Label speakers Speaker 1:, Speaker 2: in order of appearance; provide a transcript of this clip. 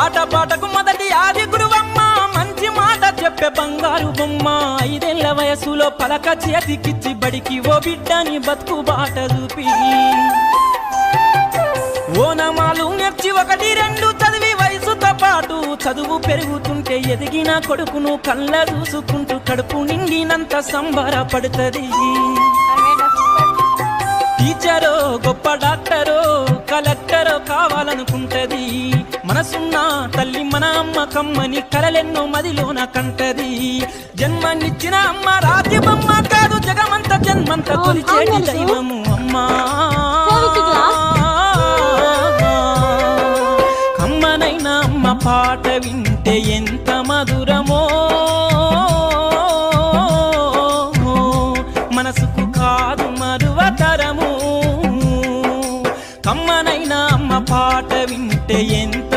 Speaker 1: ఆటపాటకు మొదటి ఆది గురువమ్మ మంచి మాట చెప్పే బంగారు బొమ్మ 5 ఏళ్ల వయసులో పలక చేతికిచ్చి బడికి ఓ బిడ్డని బతుకు బాట చూపి ఓనమాలు నేర్చి 1, 2 చదివి వయసుతో పాటు చదువు పెరుగుతుంటే ఎదిగిన కొడుకును కళ్ళ చూసుకుంటూ కడుపు నిండినంత సంబరపడుతుంది. టీచరో గొప్ప డాక్టరో కలెక్టరో కావాలనుకుంటది. మనసున్న తల్లి మన అమ్మ కమ్మని కలలెన్నో మదిలోన కంటది. జన్మనిచ్చిన అమ్మ రాతి బొమ్మ కాదు జగమంత జన్మంత కొలిచేటి దైవము అమ్మా. కమ్మనైనా అమ్మ పాట వింటే ఎంత మధురమో మనసుకు కాదు మరువతరము. కమ్మనైనా అమ్మ పాట వింటే ఎంత